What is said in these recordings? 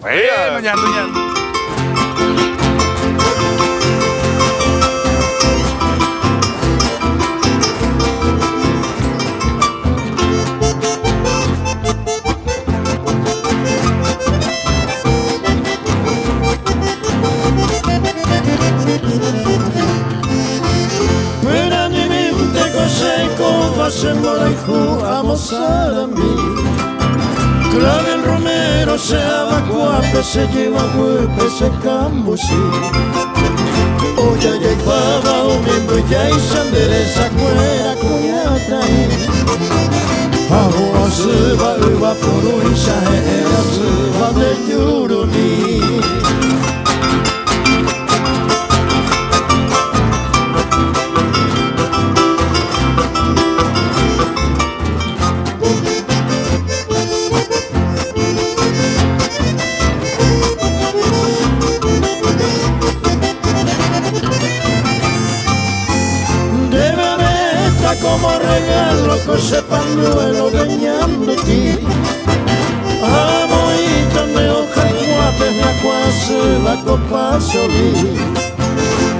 Nunyan, nunyan. Semoraihu amosalami Clave el romero se abacuape se lleva huepe se cambusi Oya ya y baba o miembro ya y sandereza cuera cuñatai Ahora se va uva por un shahe se va de yurumi como regalo con ese pañuelo deñándote Amoita me hoja guape me acuase la copa solí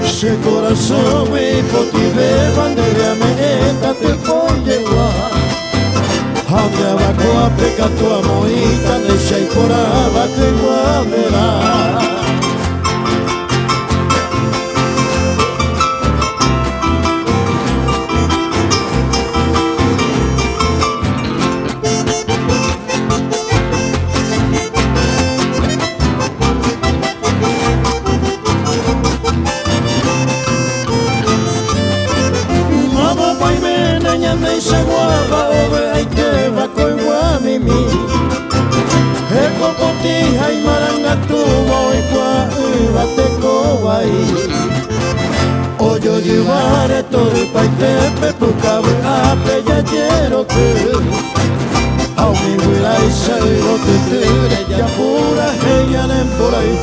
Se corazón y poti beban de la meta te voy llevar Había guape que tu amoita de se por abate guapera me se guapa ove ay te va coi guamimi e cocotija y maranga tu voy qua va te cowai oyo llevare todo el paitepe pucabe ape ya quiero que au mi huila y se lo te tire ya pura ella en por ahí